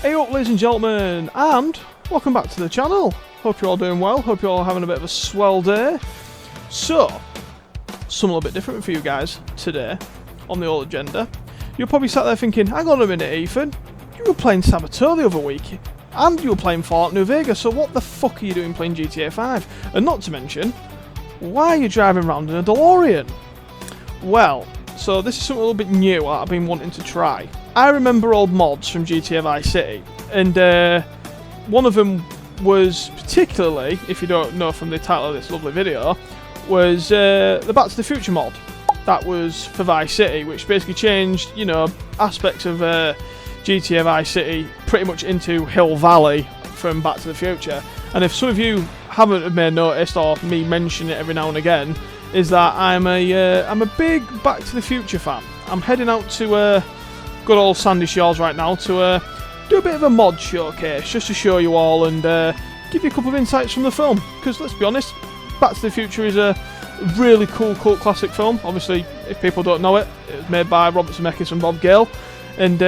Hey up ladies and gentlemen, and welcome back to the channel. Hope you're all doing well, hope you're all having a bit of a swell day. So, something a little bit different for you guys today on the old agenda. You're probably sat there thinking, hang on a minute Ethan, you were playing Saboteur the other week, and you were playing Fallout New Vegas, so what the fuck are you doing playing GTA 5? And not to mention, why are you driving around in a DeLorean? Well, so this is something a little bit new that I've been wanting to try. I remember old mods from GTA Vice City, and one of them was particularly, if you don't know from the title of this lovely video, was the Back to the Future mod. That was for Vice City, which basically changed, you know, aspects of GTA Vice City pretty much into Hill Valley from Back to the Future. And if some of you haven't made noticed, or me mention it every now and again, is that I'm a big Back to the Future fan. I'm heading out to good old Sandy Shores right now to do a bit of a mod showcase, just to show you all and give you a couple of insights from the film. Because let's be honest, Back to the Future is a really cool cult classic film. Obviously, if people don't know it, it was made by Robert Zemeckis and Bob Gale. And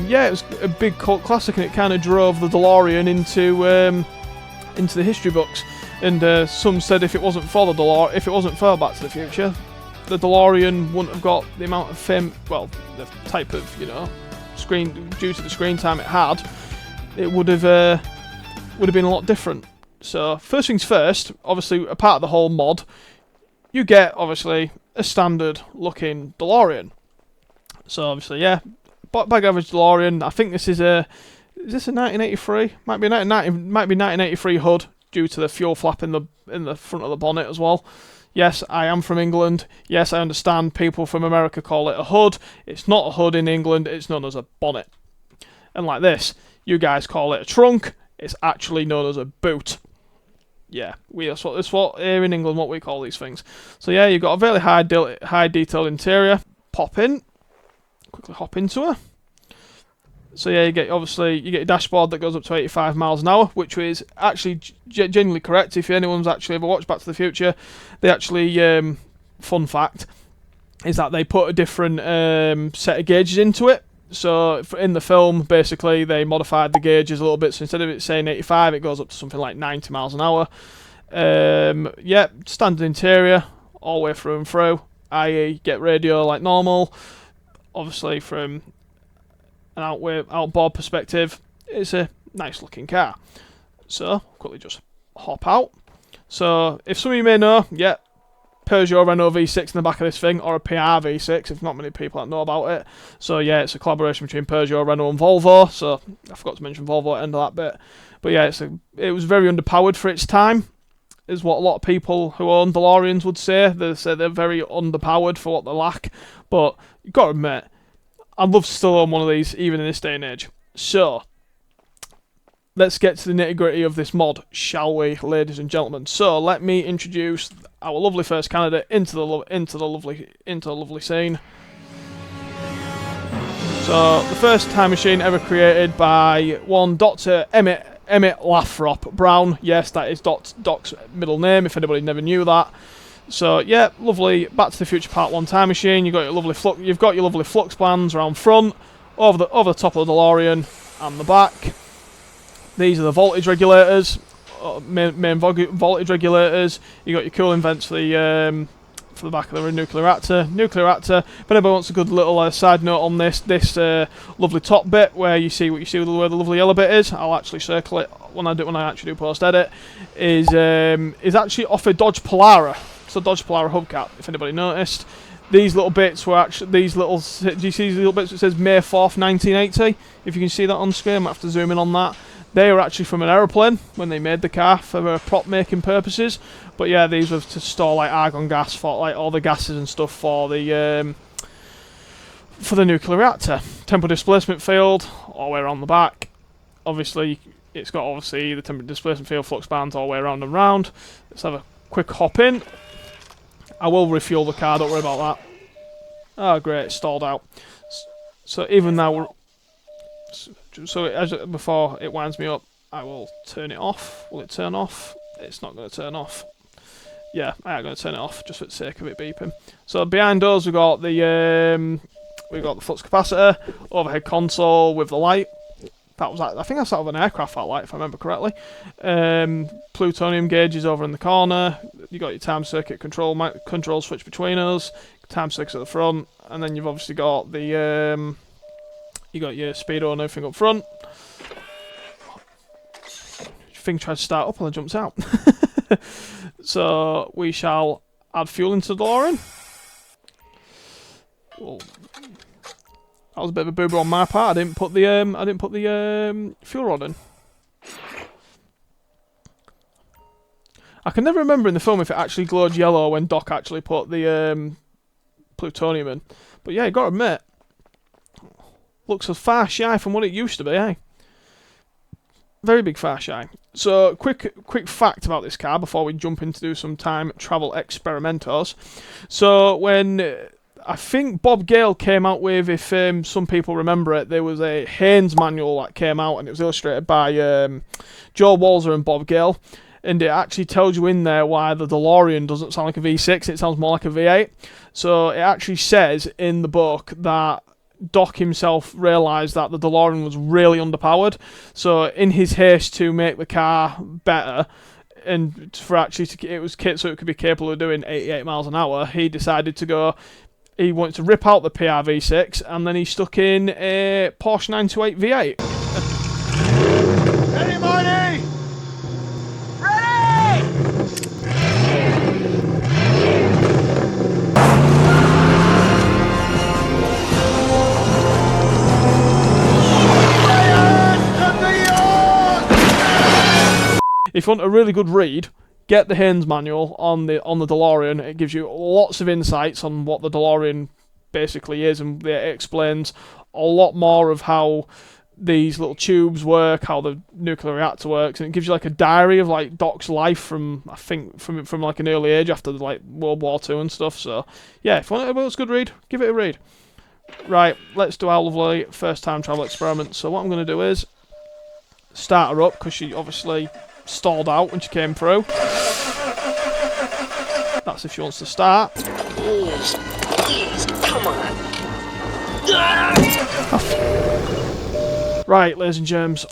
yeah, it was a big cult classic, and it kind of drove the DeLorean into the history books. And some said if it wasn't for the DeLorean, if it wasn't for Back to the Future, the DeLorean wouldn't have got the amount of fame, well, the type of, you know, screen, due to the screen time it had, it would have been a lot different. So first things first, obviously a part of the whole mod, you get obviously a standard looking DeLorean. So obviously, yeah, bag average DeLorean. I think this is a 1983? Might be 1983 hood due to the fuel flap in the front of the bonnet as well. Yes, I am from England. Yes, I understand people from America call it a hood. It's not a hood in England, it's known as a bonnet. And like this, you guys call it a trunk, it's actually known as a boot. Yeah, that's what here in England what we call these things. So yeah, you've got a very high detailed interior. Pop in, quickly hop into her. So yeah, you get your dashboard that goes up to 85 miles an hour, which is actually genuinely correct. If anyone's actually ever watched Back to the Future, they actually, fun fact, is that they put a different set of gauges into it. So in the film, basically, they modified the gauges a little bit. So instead of it saying 85, it goes up to something like 90 miles an hour. Yeah, standard interior, all the way through and through, i.e. get radio like normal. Obviously from an outboard perspective, it's a nice looking car. So, quickly just hop out. So, if some of you may know, yeah, Peugeot Renault V6 in the back of this thing, or a PR V6, if not many people that know about it. So yeah, it's a collaboration between Peugeot, Renault and Volvo, so I forgot to mention Volvo at the end of that bit. But yeah, it was very underpowered for its time, is what a lot of people who own DeLoreans would say. They say they're very underpowered for what they lack, but you've got to admit, I'd love to still own one of these, even in this day and age. So, let's get to the nitty-gritty of this mod, shall we, ladies and gentlemen? So, let me introduce our lovely first candidate into the lovely scene. So, the first time machine ever created by one Dr. Emmett Lathrop Brown. Yes, that is Doc's middle name, if anybody never knew that. So yeah, lovely Back to the Future Part 1 time machine. You've got your lovely flux bands around front, over the top of the DeLorean and the back. These are the voltage regulators, main voltage regulators. You got your cooling vents for the back of the nuclear reactor. If anybody wants a good little side note on this lovely top bit where you see where the lovely yellow bit is, I'll actually circle it when I actually do post edit. Is actually off a Dodge Polara. So Dodge Polara hubcap, if anybody noticed. These little bits were actually, do you see these little bits that says May 4th, 1980? If you can see that on screen, I might have to zoom in on that. They were actually from an aeroplane when they made the car for prop making purposes. But yeah, these were to store like argon gas for like all the gases and stuff for the nuclear reactor. Temperature displacement field all the way around the back. Obviously, it's got the temperature displacement field, flux bands all the way around and round. Let's have a quick hop in. I will refuel the car, don't worry about that. Oh great, it's stalled out. So even now before it winds me up, I will turn it off. Will it turn off? It's not going to turn off. Yeah, I am going to turn it off just for the sake of it beeping. So behind us we've got the flux capacitor, overhead console with the light. That was, I think that's out of an aircraft fat light, if I remember correctly. Plutonium gauges over in the corner. You got your time circuit control switch between us. Time circuit at the front, and then you've obviously got the you got your speedo and everything up front. Thing tried to start up and I jumped out. So we shall add fuel into the DeLorean. Well, that was a bit of a boo-boo on my part. I didn't put the fuel rod in. I can never remember in the film if it actually glowed yellow when Doc actually put the plutonium in. But yeah, you got to admit, looks a far shy from what it used to be, eh? Very big far shy. So, quick fact about this car before we jump in to do some time travel experimentos. So, when I think Bob Gale came out with, if some people remember it, there was a Haynes manual that came out and it was illustrated by Joe Walzer and Bob Gale. And it actually tells you in there why the DeLorean doesn't sound like a V6, it sounds more like a V8. So, it actually says in the book that Doc himself realised that the DeLorean was really underpowered, so in his haste to make the car better and for actually it was kit so it could be capable of doing 88 miles an hour, he decided to go. He wanted to rip out the PRV6 and then he stuck in a Porsche 928 V8. Ready, Marty? Ready! If you want a really good read, get the Haynes manual on the DeLorean. It gives you lots of insights on what the DeLorean basically is, and it explains a lot more of how these little tubes work, how the nuclear reactor works, and it gives you like a diary of like Doc's life from I think from like an early age after like World War II and stuff. So yeah, if you want a good read, give it a read. Right, let's do our lovely first time travel experiment. So what I'm going to do is start her up because she obviously stalled out when she came through. That's if she wants to start. Please, come on. Right, ladies and germs,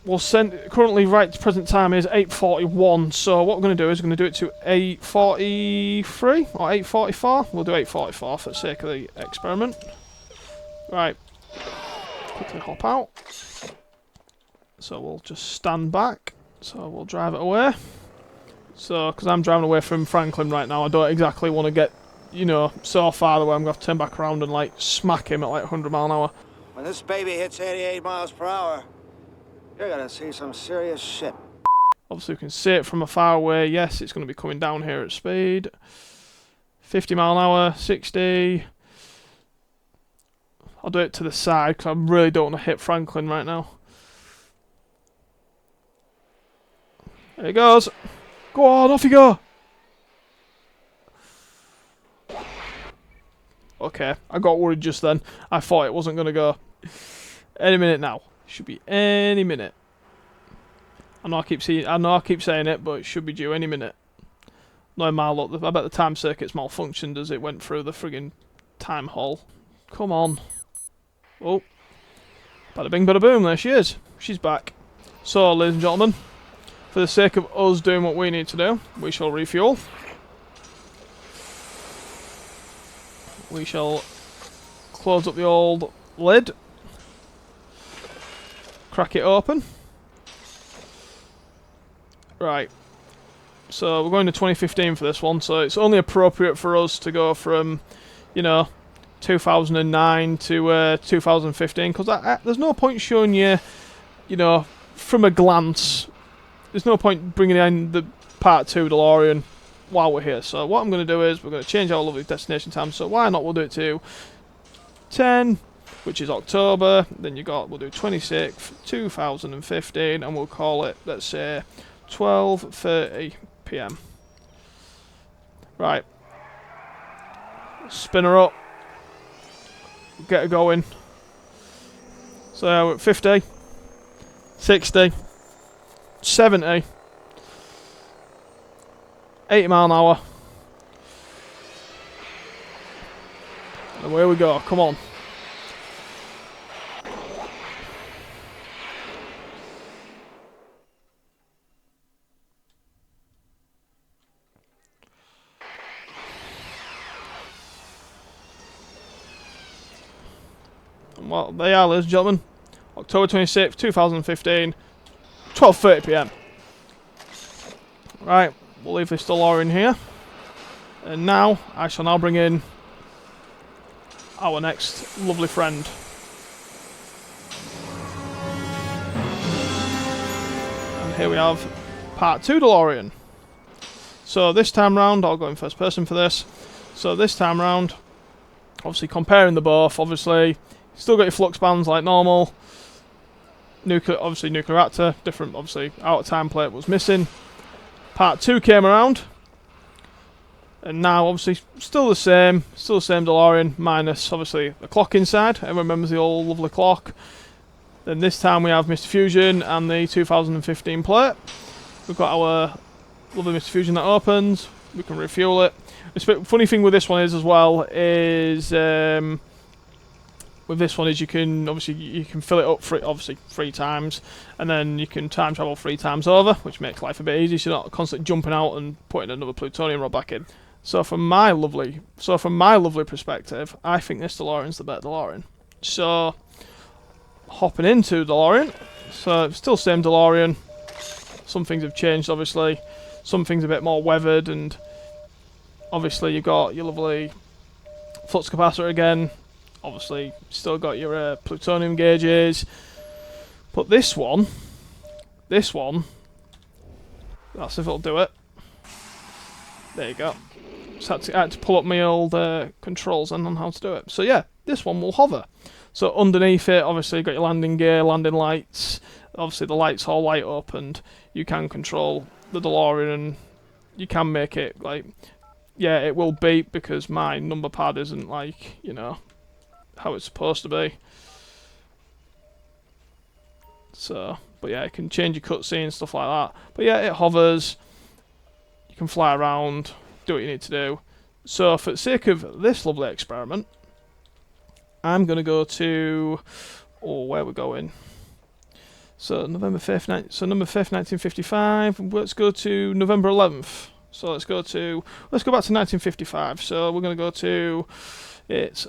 we'll send. Currently, right present time is 8:41. So what we're going to do is we're going to do it to 8:43 or 8:44. We'll do 8:44 for the sake of the experiment. Right, quickly hop out. So we'll just stand back. So we'll drive it away. So, because I'm driving away from Franklin right now, I don't exactly want to get, you know, so far away I'm going to have to turn back around and, like, smack him at, like, 100 mile an hour. When this baby hits 88 miles per hour, you're gonna see some serious shit. Obviously, we can see it from a far away. Yes, it's going to be coming down here at speed. 50 mile an hour, 60. I'll do it to the side, because I really don't want to hit Franklin right now. There he goes. Go on, off you go. Okay, I got worried just then. I thought it wasn't going to go. Any minute now. Should be any minute. I know I keep saying it, but it should be due any minute. No, my luck. I bet the time circuit's malfunctioned as it went through the friggin' time hole. Come on. Oh. Bada bing, bada boom. There she is. She's back. So, ladies and gentlemen, for the sake of us doing what we need to do, we shall refuel. We shall close up the old lid. Crack it open. Right. So we're going to 2015 for this one, so it's only appropriate for us to go from, you know, 2009 to 2015, because there's no point showing you, you know, from a glance. There's no point bringing in the Part 2 DeLorean while we're here. So what I'm going to do is we're going to change our lovely destination time. So why not? We'll do it to 10, which is October. Then we'll do 26th, 2015, and we'll call it, let's say, 12:30 PM. Right. Spin her up. Get her going. So we're at 50, 60. 70, 80 mile an hour. And away we go, come on. well, they are, ladies and gentlemen. October 26th, 2015, 12:30 PM. Right, we'll leave this DeLorean here. And now, I shall now bring in our next lovely friend. And here we have Part 2 DeLorean. So this time round, I'll go in first person for this. So this time round, obviously comparing the both, obviously, still got your flux bands like normal. Obviously nuclear reactor, different, obviously, outer time plate was missing. Part 2 came around. And now, obviously, still the same DeLorean, minus, obviously, the clock inside. Everyone remembers the old lovely clock. Then this time we have Mr. Fusion and the 2015 plate. We've got our lovely Mr. Fusion that opens. We can refuel it. The funny thing with this one is, as well, is with this one is you can fill it up obviously 3 times, and then you can time travel 3 times over, which makes life a bit easier. So you're not constantly jumping out and putting another plutonium rod back in. So from my lovely perspective, I think this DeLorean's the better DeLorean. So hopping into DeLorean, so still same DeLorean. Some things have changed, obviously. Some things a bit more weathered, and obviously you've got your lovely flux capacitor again. Obviously, still got your plutonium gauges. But this one, that's if it'll do it. There you go. Just had to pull up my old controls on how to do it. So yeah, this one will hover. So underneath it, obviously, you've got your landing gear, landing lights. Obviously, the lights all light up, and you can control the DeLorean, and you can make it, like, yeah, it will beep because my number pad isn't, like, you know, how it's supposed to be. So, but yeah, you can change your cutscene, stuff like that. But yeah, it hovers. You can fly around, do what you need to do. So, for the sake of this lovely experiment, I'm going to go to... Oh, where we're going? So, November 5th, November 5th, 1955. Let's go to November 11th. So, let's go back to 1955. So, we're going to go to... It's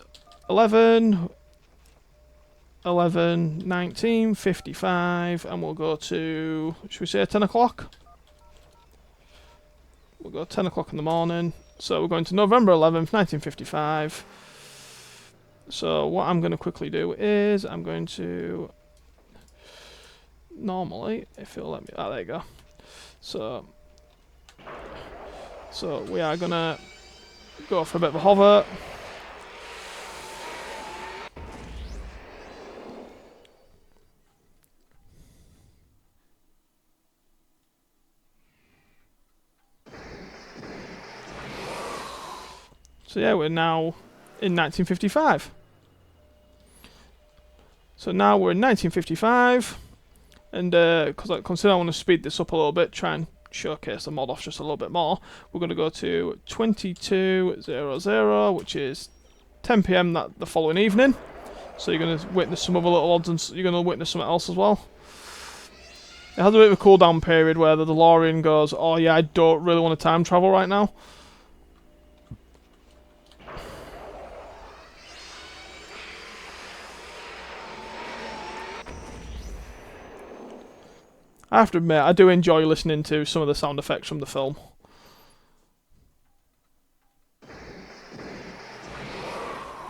1955, and we'll go to... Should we say 10 o'clock? We'll go 10 o'clock in the morning. So, we're going to November 11th, 1955. So what I'm going to quickly do is I'm going to normally, if it'll let me, there you go. So we are going to go for a bit of a hover. So yeah, we're now in 1955. So now we're in 1955, and consider I want to speed this up a little bit, try and showcase the mod off just a little bit more. We're going to go to 22:00, which is 10 PM the following evening. So you're going to witness some other little odds, and you're going to witness something else as well. It has a bit of a cooldown period where the DeLorean goes, "Oh yeah, I don't really want to time travel right now." I have to admit, I do enjoy listening to some of the sound effects from the film.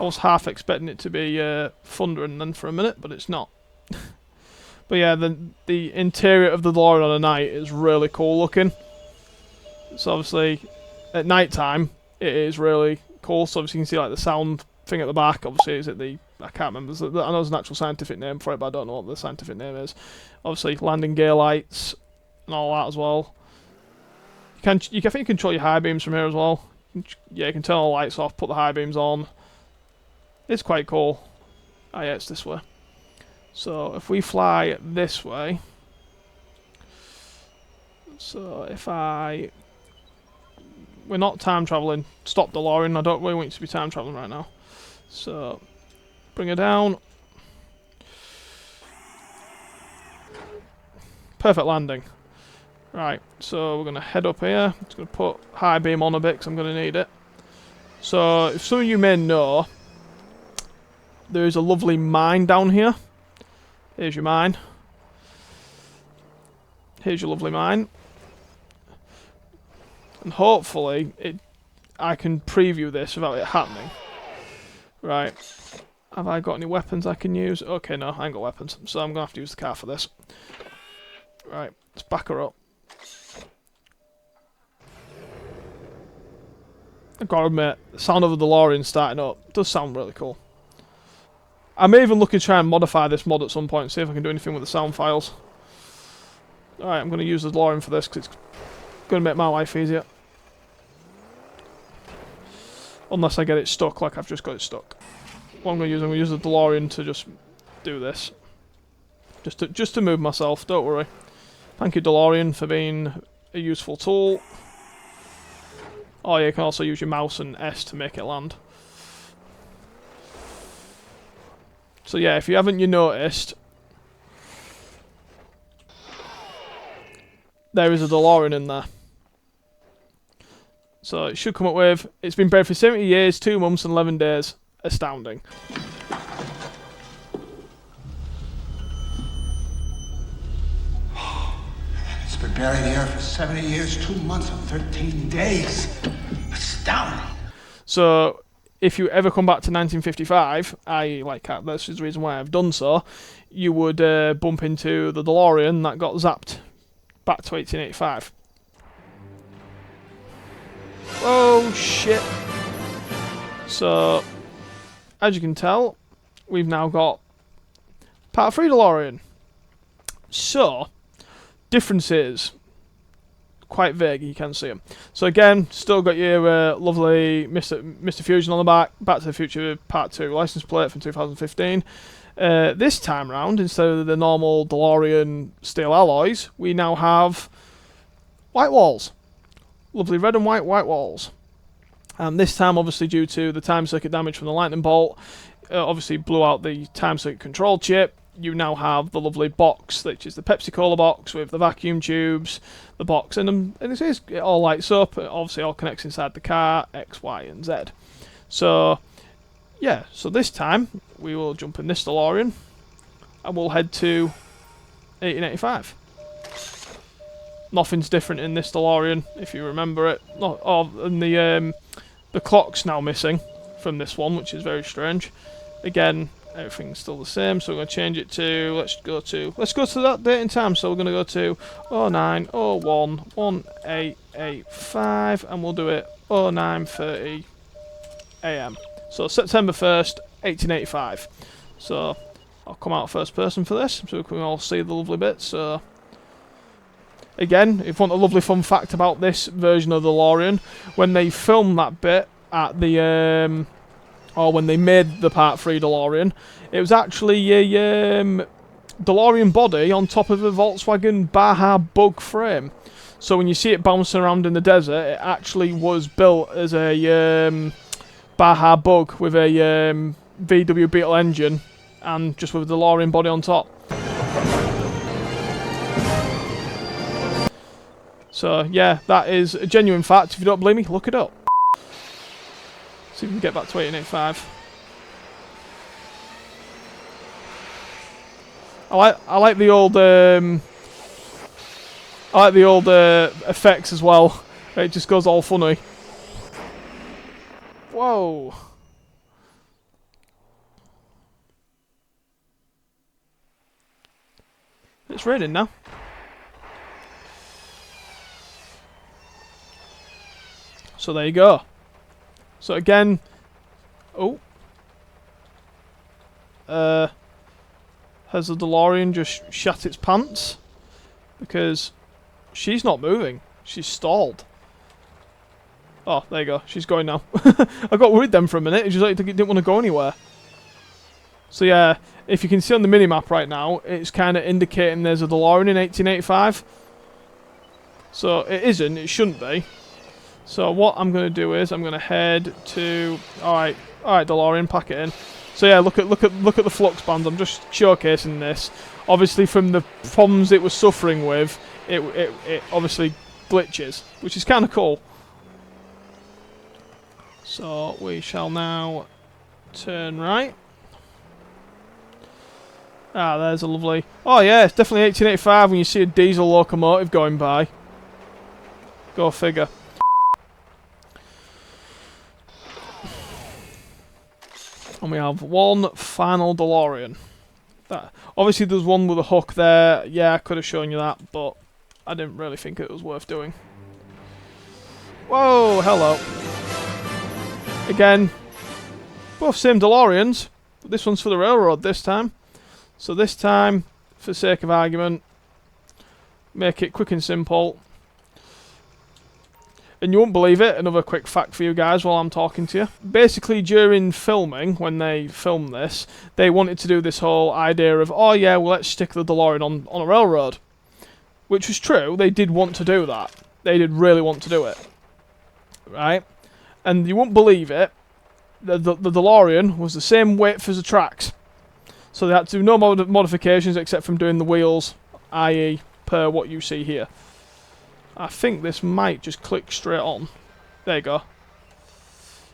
I was half expecting it to be thundering then for a minute, but it's not. But yeah, the interior of the DeLorean on a night is really cool looking. So obviously, at night time, it is really cool. So obviously you can see like the sound thing at the back. Obviously, is it the... I can't remember. I know there's an actual scientific name for it, but I don't know what the scientific name is. Obviously, landing gear lights and all that as well. I think you can control your high beams from here as well. Yeah, you can turn all the lights off, put the high beams on. It's quite cool. Oh yeah, it's this way. So if we fly this way, so if we're not time traveling. Stop DeLorean. I don't really want you to be time traveling right now. So bring her down. Perfect landing. Right, so we're going to head up here. I'm just going to put high beam on a bit because I'm going to need it. So, if some of you may know, there is a lovely mine down here. Here's your mine. Here's your lovely mine. And hopefully I can preview this without it happening. Right. Have I got any weapons I can use? Okay, no, I ain't got weapons. So I'm going to have to use the car for this. Right, let's back her up. I've got to admit, the sound of the DeLorean starting up does sound really cool. I may even look to try and modify this mod at some point and see if I can do anything with the sound files. Alright, I'm going to use the DeLorean for this because it's going to make my life easier. Unless I get it stuck like I've just got it stuck. What I'm going to use the DeLorean to just do this. Just to move myself, don't worry. Thank you, DeLorean, for being a useful tool. Oh yeah, you can also use your mouse and S to make it land. So yeah, if you haven't noticed, there is a DeLorean in there. So it should come up with, it's been bred for 70 years, 2 months and 11 days. Astounding. It's been buried here for 70 years, 2 months and 13 days. Astounding. So, if you ever come back to 1955, this is the reason why I've done so, you would bump into the DeLorean that got zapped back to 1885. Oh shit. So, as you can tell, we've now got Part 3 DeLorean. So, differences. Quite vague, you can see them. So again, still got your lovely Mr. Fusion on the back, Back to the Future Part 2 license plate from 2015. This time round, instead of the normal DeLorean steel alloys, we now have white walls. Lovely red and white walls. And this time, obviously, due to the time circuit damage from the lightning bolt, obviously blew out the time circuit control chip. You now have the lovely box, which is the Pepsi Cola box with the vacuum tubes, the box, and it all lights up. It obviously all connects inside the car, X, Y, and Z. So, yeah, so this time we will jump in this DeLorean and we'll head to 1885. Nothing's different in this DeLorean, if you remember it. And the clock's now missing from this one, which is very strange. Again, everything's still the same, so we're going to change it to, let's go to that date and time. So we're going to go to 09/01/1885, and we'll do it 09:30 AM. So September 1st, 1885. So I'll come out first person for this, so we can all see the lovely bits. So again, if you want a lovely fun fact about this version of the DeLorean, when they filmed that bit at the or when they made the Part 3 DeLorean, it was actually a DeLorean body on top of a Volkswagen Baja Bug frame. So when you see it bouncing around in the desert, it actually was built as a Baja Bug with a VW Beetle engine and just with a DeLorean body on top. So yeah, that is a genuine fact. If you don't believe me, look it up. See if we can get back to 1885. I like the old effects as well. It just goes all funny. Whoa. It's raining now. So there you go. So again, has the DeLorean just shat its pants? Because she's not moving. She's stalled. Oh, there you go. She's going now. I got worried then for a minute. It just like it didn't want to go anywhere. So yeah, if you can see on the minimap right now, it's kind of indicating there's a DeLorean in 1885. So it isn't. It shouldn't be. So what I'm going to do is I'm going to head to... Alright, DeLorean, pack it in. So yeah, look at the flux bands. I'm just showcasing this. Obviously from the problems it was suffering with, it obviously glitches, which is kind of cool. So we shall now turn right. Ah, there's a lovely... Oh yeah, it's definitely 1885 when you see a diesel locomotive going by. Go figure. And we have one final DeLorean. Obviously there's one with a hook there. Yeah, I could have shown you that, but I didn't really think it was worth doing. Whoa, hello. Again, both same DeLoreans, but this one's for the railroad this time. So this time, for sake of argument, make it quick and simple. And you won't believe it, another quick fact for you guys while I'm talking to you. Basically, during filming, when they filmed this, they wanted to do this whole idea of, oh yeah, well let's stick the DeLorean on a railroad. Which was true, they did want to do that. They did really want to do it. Right? And you won't believe it, the DeLorean was the same width as the tracks. So they had to do no modifications except from doing the wheels, i.e. per what you see here. I think this might just click straight on. There you go.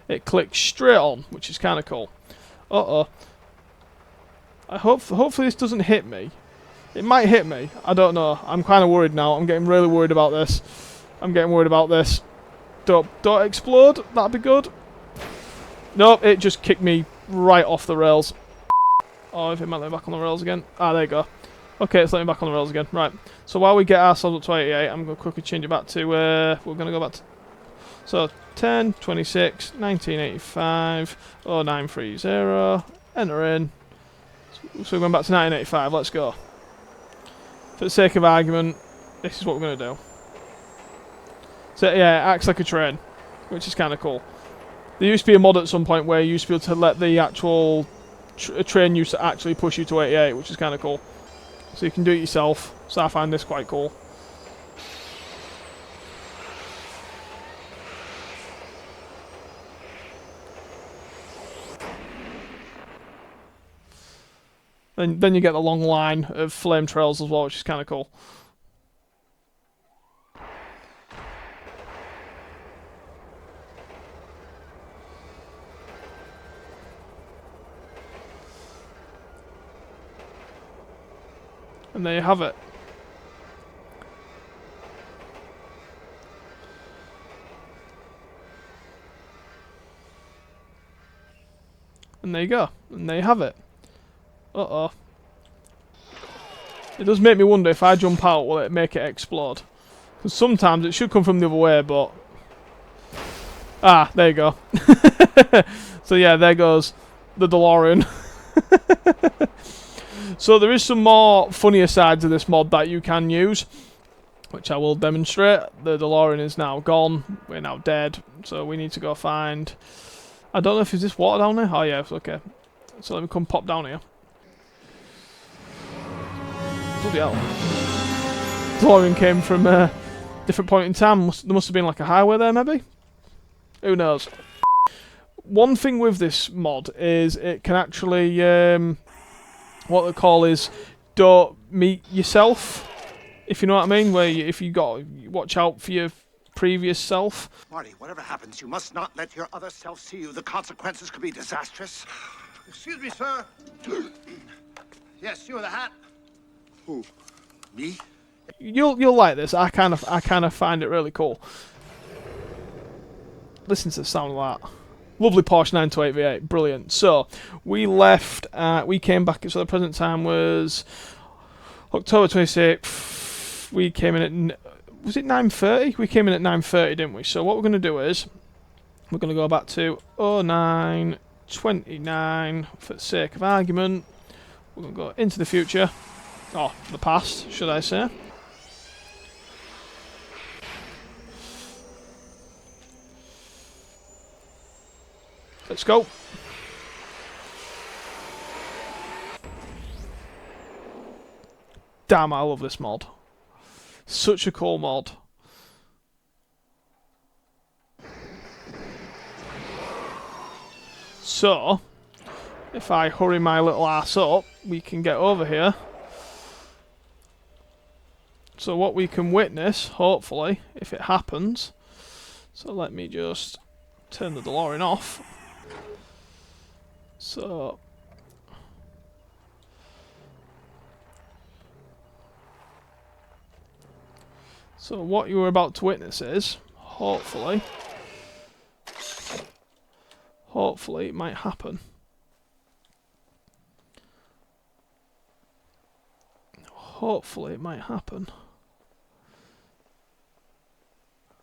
It clicks straight on, which is kind of cool. Uh-oh. Hopefully this doesn't hit me. It might hit me. I don't know. I'm kind of worried now. I'm getting really worried about this. I'm getting worried about this. Don't explode. That'd be good. Nope, it just kicked me right off the rails. Oh, if it might let me back on the rails again. Ah, there you go. Okay, it's let me back on the rails again. Right. So while we get ourselves up to 88, I'm going to quickly change it back to... we're going to go back to... So, 10, 26, 1985, 0930, enter in. So we're going back to 1985, let's go. For the sake of argument, this is what we're going to do. So yeah, it acts like a train, which is kind of cool. There used to be a mod at some point where you used to be able to let the actual train used to actually push you to 88, which is kind of cool. So you can do it yourself, so I find this quite cool. Then you get the long line of flame trails as well, which is kind of cool. And there you have it. And there you go. And there you have it. Uh-oh. It does make me wonder if I jump out, will it make it explode? Because sometimes it should come from the other way, but... Ah, there you go. So yeah, there goes the DeLorean. So there is some more funnier sides of this mod that you can use, which I will demonstrate. The DeLorean is now gone. We're now dead. So we need to go find... I don't know if is this water down there? Oh yeah, it's okay. So let me come pop down here. Bloody hell. DeLorean came from a different point in time. There must have been like a highway there, maybe? Who knows? One thing with this mod is it can actually... what they call is don't meet yourself, if you know what I mean, where if you got watch out for your previous self. Marty, whatever happens, you must not let your other self see you. The consequences could be disastrous. Excuse me, sir. Yes, you with the hat. Who? Me? You'll like this. I kind of find it really cool. Listen to the sound of that. Lovely Porsche 928 V8, brilliant. So, we left, we came back, so the present time was October 26th, we came in at, was it 9:30? We came in at 9:30, didn't we? So what we're going to do is, we're going to go back to 0929, for the sake of argument. We're going to go into the future, or the past, should I say. Let's go. Damn, I love this mod. Such a cool mod. So, if I hurry my little ass up, we can get over here. So what we can witness, hopefully, if it happens. So let me just turn the DeLorean off. So, So what you were about to witness is, hopefully it might happen. Hopefully it might happen.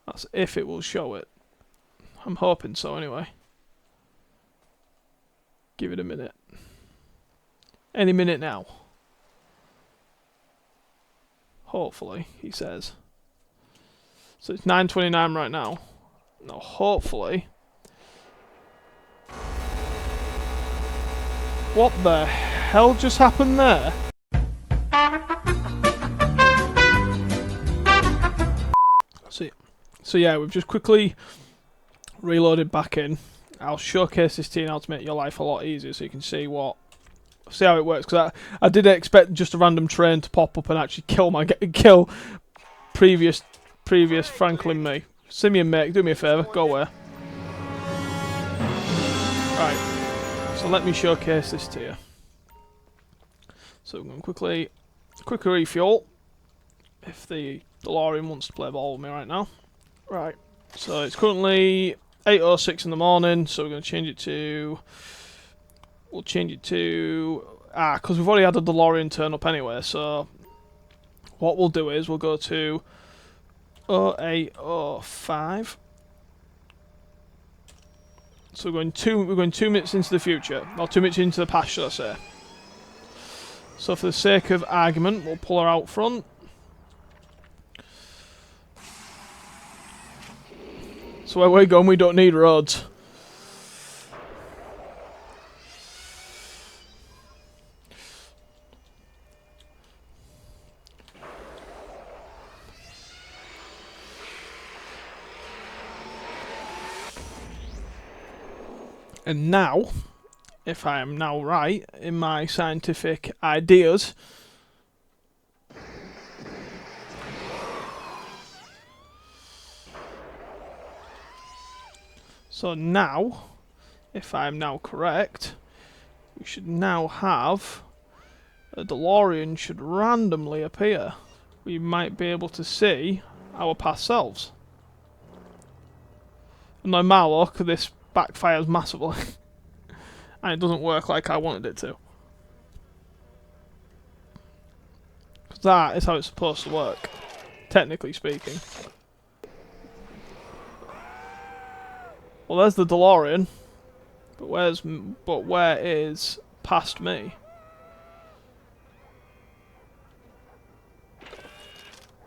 That's if it will show it. I'm hoping so anyway. Give it a minute. Any minute now. Hopefully, he says. So it's 9:29 right now. Now hopefully... What the hell just happened there? So yeah, we've just quickly reloaded back in. I'll showcase this to you now to make your life a lot easier so you can see how it works. Because I did expect just a random train to pop up and actually kill previous Franklin me. Simeon mate, do me a favour, go away. Right, so let me showcase this to you. So we're going to quickly refuel. If the DeLorean wants to play ball with me right now. Right, so it's currently 8:06 in the morning, so we're going to change it to... We'll change it to... because we've already had a DeLorean turn up anyway, so... What we'll do is we'll go to 08:05. So we're going 2 minutes into the future, or 2 minutes into the past, should I say. So for the sake of argument, we'll pull her out front. So where we're going, we don't need roads. And now, if I am now right in my scientific ideas, so now, if I am now correct, we should now have a DeLorean should randomly appear. We might be able to see our past selves. And no matter look, this backfires massively. And it doesn't work like I wanted it to. Because that is how it's supposed to work, technically speaking. Well, there's the DeLorean, but where is past me?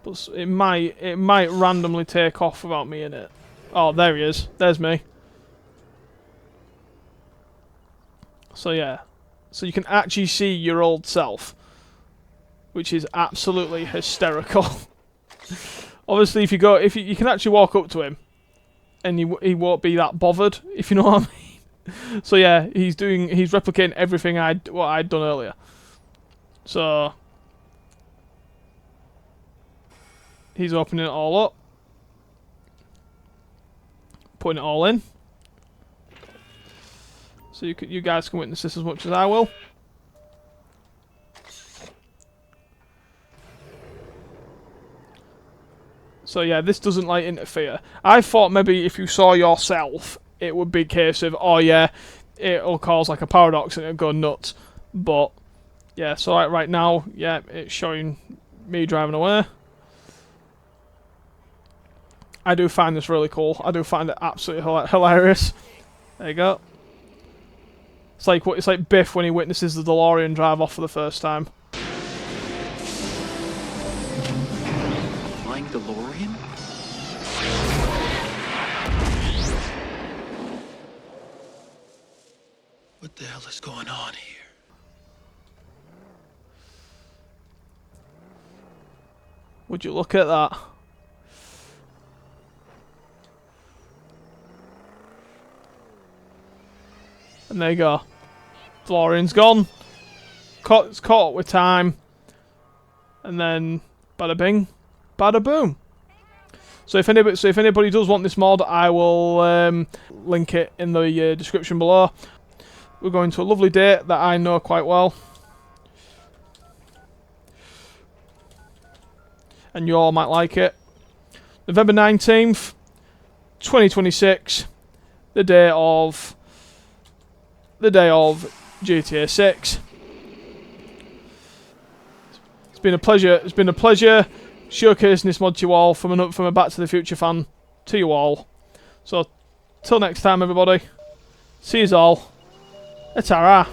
But it might randomly take off without me in it. Oh, there he is. There's me. So yeah, so you can actually see your old self, which is absolutely hysterical. Obviously, if you can actually walk up to him. And he won't be that bothered, if you know what I mean. So yeah, he's replicating everything what I'd done earlier. So he's opening it all up, putting it all in. So you guys can witness this as much as I will. So yeah, this doesn't like interfere. I thought maybe if you saw yourself, it would be a case of, oh yeah, it'll cause like a paradox and it'll go nuts. But yeah, so like right now, yeah, it's showing me driving away. I do find this really cool. I do find it absolutely hilarious. There you go. It's like Biff when he witnesses the DeLorean drive off for the first time. Flying DeLorean? What the hell is going on here? Would you look at that? And there you go. DeLorean's gone. It's caught up with time. And then bada bing, bada boom. So if anybody does want this mod, I will link it in the description below. We're going to a lovely date that I know quite well. And you all might like it. November 19th, 2026, the day of GTA 6. It's been a pleasure. It's been a pleasure showcasing this mod to you all from a Back to the Future fan to you all. So, till next time, everybody. See yous all. Ta-ra.